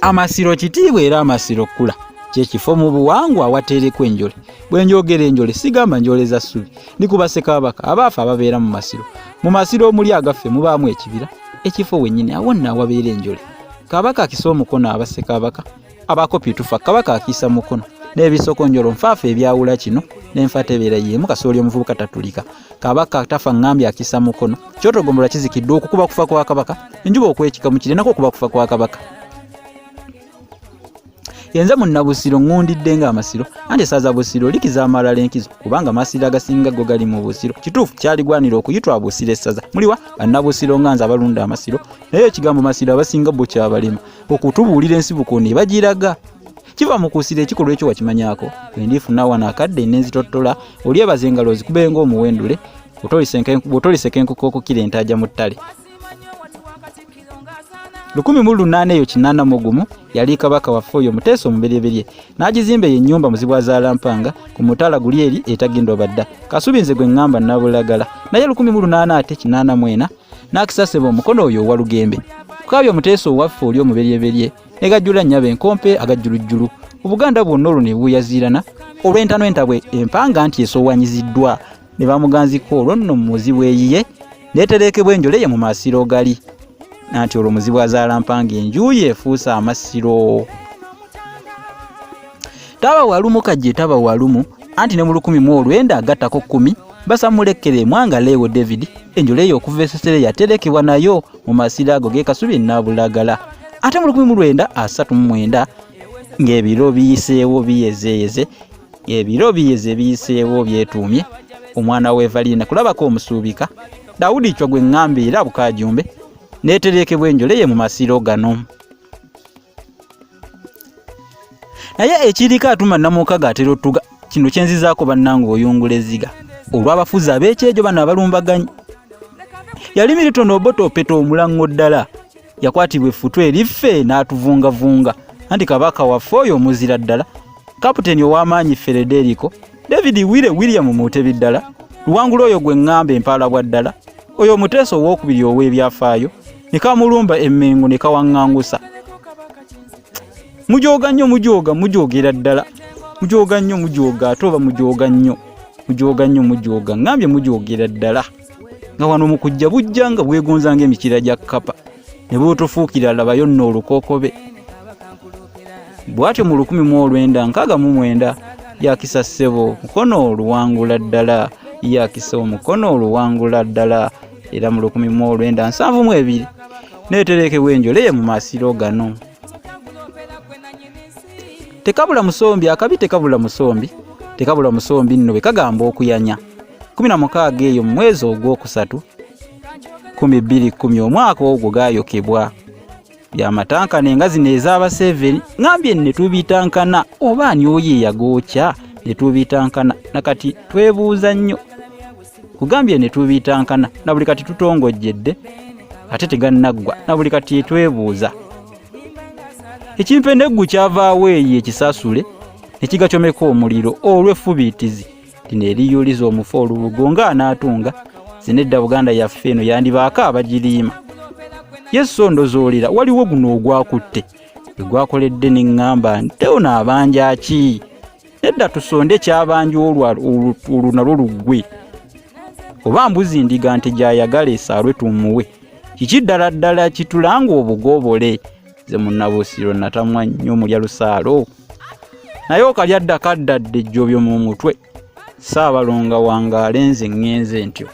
Amasiro kitiibwa era amasiro kkula kyekifo mu buwangwa awateerekwa enjole. Bwe njogera enjole sigamba njole za ssubi, ndikuba Ssekabaka abaafa ababeera mu masiro. Mu masiro omuli agaffe mubaamu ekibira, ekifo wennyini awo nno awabeera enjole. Kabaka akisa omukono aba Ssekabaka, abakopi tufa Kabaka akiisa mukono. N'ebisokonjolo nfaafa ebyawula kino n'enfa tebeera y'emu kasooli omuvubuka tatulika. Kabaka tafa ngambye akisa mukono. Kyotogombola kizikiddwa okukuba kufa kwa Kabaka, enjuba okwekika mu kire nako okuba kufa kwa Kabaka. Yenze munnabusiro ngundidde nga amasiro anti saza busiro likiza amalala enkizo kubanga amasiro agasinga go gali mu busiro. Kituufu kyaligwanira okuyitwa busiro essaza muliwa bannabusiro nganza abalunda amasiro naye ekigambo masiro abasinga bo kyabalema okutubuulira ensibuko ne bagiraga kiva mu kusira ekikolwa ekyo wakimanyaako bwendifuna wana akadde n'enzitottola oli abazengalo ozikubenga omuwendule otoliseka enkoko okukira entaja mu ttale. 18 eyo kinana mugumu yali Kabaka waffe oyo Muteesa omuberyeberye n'agizimba ye ennyumba muzibwa Zaalampanga ku mutala guli eri etagindo badda Kasubi nze gwe ngamba Nabulagala naye 18 ate kinana mwena n'akisaseba omukono oyo owa Lugembe kukabya Muteesa owaffe oli omuberyeberye ne gajjula nnyaba enkompe agajjulujjulu Obuganda bwonna olwo ne buyaziirana olw'entano entabwe empanga nti esowanyiziddwa ne bamuganziko olwo nno muzibwa eyiye neeterekebwa enjole ye mu masiro gali nanti olwo muzibwa Zaalampanga enjuye efuusa amasiro. Taba walumu kajje taba walumu anti ne mu 19 agattako 10 basamulekere mwanga Lewo David enjole eyo okuva esesere yaterekebwa nayo mu masiro ago ge Kasubi Nabulagala ate mu 1939 ng'ebiro biyiseewo biyezeyeze ebiro biyeze biyiseewo byetuumye omwana we Valina kulabako omusuubika Daudi Chwa gwe ngambye era Bukajumbe neeterekebwa enjole ye mu masiro gano. Naye ekirika atuma Namukaga atera otuga kino kyenzizaako bannange oyungula eziga olw'abafuzi ab'ekyejo bano abalumbaganye. Yali Milton Obote Opeto omulango ddala yakwatibwa effutu eriffe n'atuvungavunga anti Kabaka waffe oyo omuzira ddala kaputeni ow'amaanyi Federico David William Mutebi ddala Luwangula oyo gwe ngamba empala bwa ddala oyo Muteesa ow'okubiri ow'ebyafaayo nikamulumba emmengo ne kawaŋŋangusa. Mujoga nnyo mujoogera ddala mujoga nnyo mujoga ate oba mujoga nnyo ngambye mujoogera ddala nga wano mu kujja bujja nga bwegonza ng'emikira gya kkapa ne buutufuukira labayo nno olukookobe. Bw'atyo mu 1969 yakisa ssebo mukono oluwangula ddala yakisa omukono oluwangula ddala era mu 1972 neeterekebwa enjole ye mu masiro gano. Tekabula musombi akabi tekabula musombi nno bwe kagamba okuyanya 16 eyo mu mwezi ogwokusatu 1210 omwaka ogwo gaayokebwa byamatankana engazi n'ezaba 7 ngambye ne tubitankana oba ani oyo eyagoocha ne tubitankana nakati twebuuza nnyo kugambye ne tubitankana na buli kati tutongojjedde ate tegannaggwa na buli kati twebuuza ekimpendeggu kyavaawo eyo ekisasule nekigacomeka omuliro olw'effubiitizi lino eriyuliza omufu olubugo ng'anaatunga zinedda Buganda yaffe eno yandibaako abagiriima Yesu ndozoolera waliwo guno ogwakutte egwakoledde n'eŋŋamba nti ono abanja ki nedda tusonde kyabanja olwo nalwo luggwe oba mbuzi ndiga nti gy'ayagala esaalwe tumuwe kiki ddala ddala kitulanga obugobole ze munnabusiro natamwa nnyo mulya lusaalo naye okalya dda kaddadde ejjobyo mu mutwe Ssaabalonga wange alenze ŋŋenze ntyo.